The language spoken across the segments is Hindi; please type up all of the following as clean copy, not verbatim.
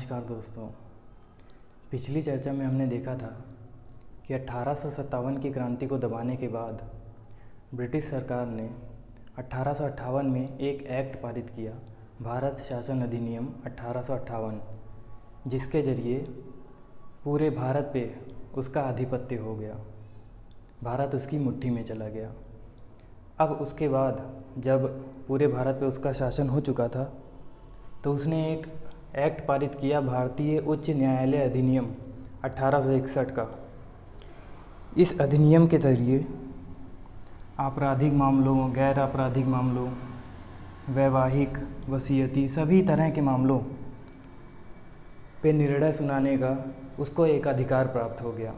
नमस्कार दोस्तों। पिछली चर्चा में हमने देखा था कि 1857 की क्रांति को दबाने के बाद ब्रिटिश सरकार ने 1858 में एक एक्ट पारित किया, भारत शासन अधिनियम 1858, जिसके ज़रिए पूरे भारत पे उसका आधिपत्य हो गया। भारत उसकी मुट्ठी में चला गया। अब उसके बाद जब पूरे भारत पे उसका शासन हो चुका था तो उसने एक एक्ट पारित किया, भारतीय उच्च न्यायालय अधिनियम 1861 का। इस अधिनियम के ज़रिए आपराधिक मामलों, गैर आपराधिक मामलों, वैवाहिक, वसीयती सभी तरह के मामलों पे निर्णय सुनाने का उसको एक अधिकार प्राप्त हो गया।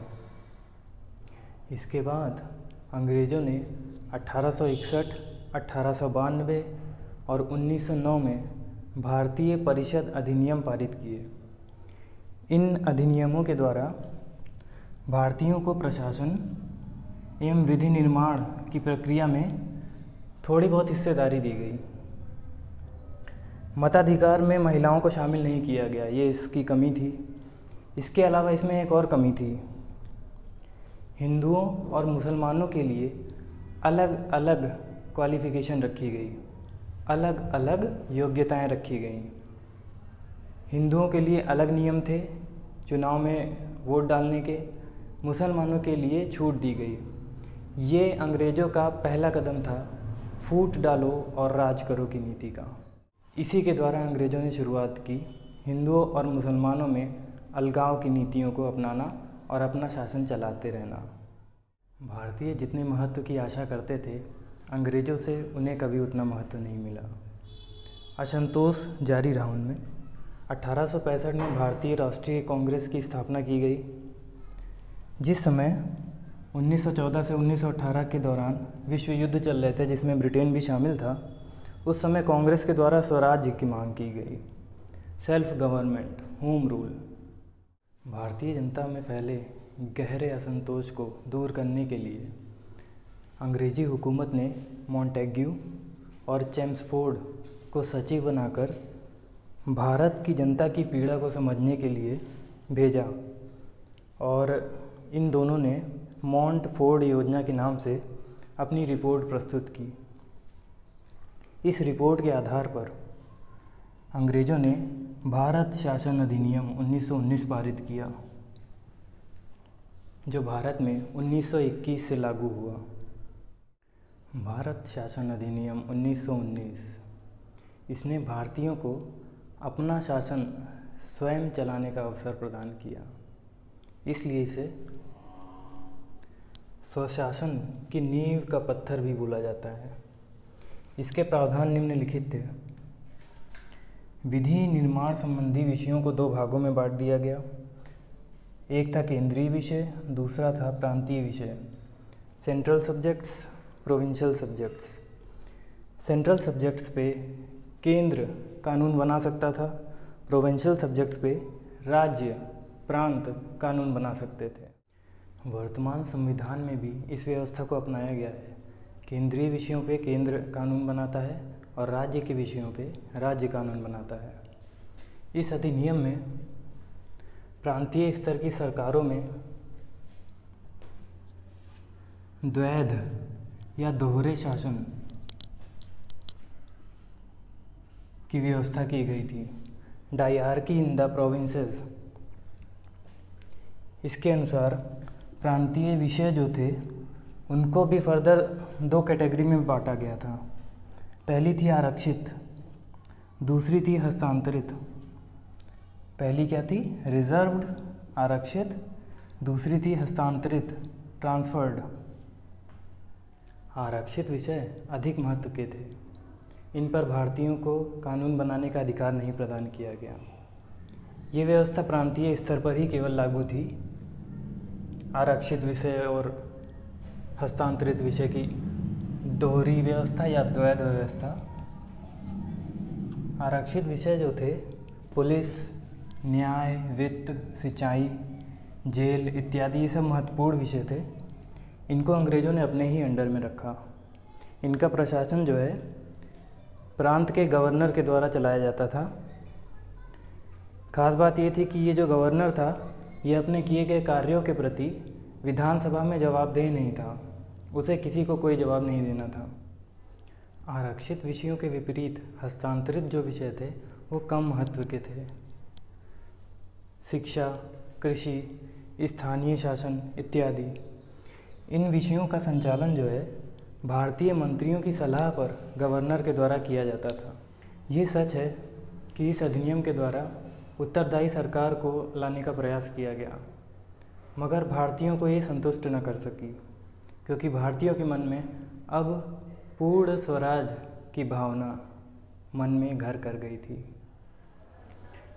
इसके बाद अंग्रेज़ों ने 1861, 1892 और 1909 में भारतीय परिषद अधिनियम पारित किए। इन अधिनियमों के द्वारा भारतीयों को प्रशासन एवं विधि निर्माण की प्रक्रिया में थोड़ी बहुत हिस्सेदारी दी गई। मताधिकार में महिलाओं को शामिल नहीं किया गया, ये इसकी कमी थी। इसके अलावा इसमें एक और कमी थी, हिंदुओं और मुसलमानों के लिए अलग अलग क्वालिफ़िकेशन रखी गई, अलग अलग योग्यताएं रखी गईं। हिंदुओं के लिए अलग नियम थे चुनाव में वोट डालने के, मुसलमानों के लिए छूट दी गई। ये अंग्रेज़ों का पहला कदम था फूट डालो और राज करो की नीति का। इसी के द्वारा अंग्रेज़ों ने शुरुआत की हिंदुओं और मुसलमानों में अलगाव की नीतियों को अपनाना और अपना शासन चलाते रहना। भारतीय जितने महत्व की आशा करते थे, अंग्रेज़ों से उन्हें कभी उतना महत्व नहीं मिला। असंतोष जारी रहा उनमें। 1865 में भारतीय राष्ट्रीय कांग्रेस की स्थापना की गई। जिस समय 1914 से 1918 के दौरान विश्व युद्ध चल रहे थे, जिसमें ब्रिटेन भी शामिल था, उस समय कांग्रेस के द्वारा स्वराज्य की मांग की गई, self government, home rule. Bharatiya Janata में फैले गहरे असंतोष को दूर करने के लिए अंग्रेज़ी हुकूमत ने मॉन्टेग्यू और चेम्सफोर्ड को सचिव बनाकर भारत की जनता की पीड़ा को समझने के लिए भेजा और इन दोनों ने मॉन्टफोर्ड योजना के नाम से अपनी रिपोर्ट प्रस्तुत की। इस रिपोर्ट के आधार पर अंग्रेज़ों ने भारत शासन अधिनियम 1919 पारित किया, जो भारत में 1921 से लागू हुआ। भारत शासन अधिनियम 1919 इसने भारतीयों को अपना शासन स्वयं चलाने का अवसर प्रदान किया, इसलिए इसे स्वशासन की नींव का पत्थर भी बोला जाता है। इसके प्रावधान निम्नलिखित थे। विधि निर्माण संबंधी विषयों को दो भागों में बांट दिया गया। एक था केंद्रीय विषय, दूसरा था प्रांतीय विषय, central subjects, provincial subjects. Central subjects पे केंद्र कानून बना सकता था, प्रोविंशियल सब्जेक्ट्स पे राज्य, प्रांत कानून बना सकते थे। वर्तमान संविधान में भी इस व्यवस्था को अपनाया गया है। केंद्रीय विषयों पे केंद्र कानून बनाता है और राज्य के विषयों पे राज्य कानून बनाता है। इस अधिनियम में प्रांतीय स्तर की सरकारों में द्वैध या दोहरे शासन की व्यवस्था की गई थी, डायआर्की इन द प्रोविंसेस। इसके अनुसार प्रांतीय विषय जो थे उनको भी फर्दर दो कैटेगरी में बांटा गया था। पहली थी आरक्षित, दूसरी थी हस्तांतरित। पहली क्या थी? रिजर्व्ड, आरक्षित। दूसरी थी हस्तांतरित, ट्रांसफर्ड। आरक्षित विषय अधिक महत्व के थे। इन पर भारतीयों को कानून बनाने का अधिकार नहीं प्रदान किया गया। ये व्यवस्था प्रांतीय स्तर पर ही केवल लागू थी। आरक्षित विषय और हस्तांतरित विषय की दोहरी व्यवस्था या द्वैध व्यवस्था। आरक्षित विषय जो थे पुलिस, न्याय, वित्त, सिंचाई, जेल इत्यादि, ये सब महत्वपूर्ण विषय थे। इनको अंग्रेज़ों ने अपने ही अंडर में रखा। इनका प्रशासन जो है प्रांत के गवर्नर के द्वारा चलाया जाता था। खास बात ये थी कि ये जो गवर्नर था ये अपने किए गए कार्यों के प्रति विधानसभा में जवाबदेह नहीं था, उसे किसी को कोई जवाब नहीं देना था। आरक्षित विषयों के विपरीत हस्तांतरित जो विषय थे वो कम महत्व के थे। शिक्षा, कृषि, स्थानीय शासन इत्यादि इन विषयों का संचालन जो है भारतीय मंत्रियों की सलाह पर गवर्नर के द्वारा किया जाता था। ये सच है कि इस अधिनियम के द्वारा उत्तरदायी सरकार को लाने का प्रयास किया गया, मगर भारतीयों को ये संतुष्ट न कर सकी, क्योंकि भारतीयों के मन में अब पूर्ण स्वराज की भावना मन में घर कर गई थी।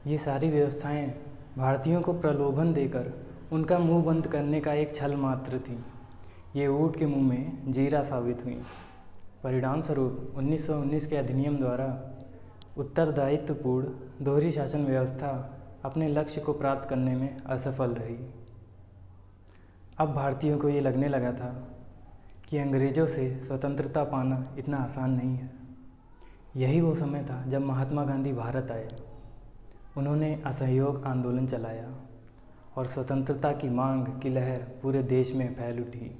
ये सारी व्यवस्थाएं भारतीयों को प्रलोभन देकर उनका मुंह बंद करने का एक छल मात्र थी। ये ऊँट के मुंह में जीरा साबित हुई। परिणाम स्वरूप 1919 के अधिनियम द्वारा उत्तरदायित्वपूर्ण दोहरी शासन व्यवस्था अपने लक्ष्य को प्राप्त करने में असफल रही। अब भारतीयों को ये लगने लगा था कि अंग्रेज़ों से स्वतंत्रता पाना इतना आसान नहीं है। यही वो समय था जब महात्मा गांधी भारत आए। उन्होंने असहयोग आंदोलन चलाया और स्वतंत्रता की मांग की लहर पूरे देश में फैल उठी।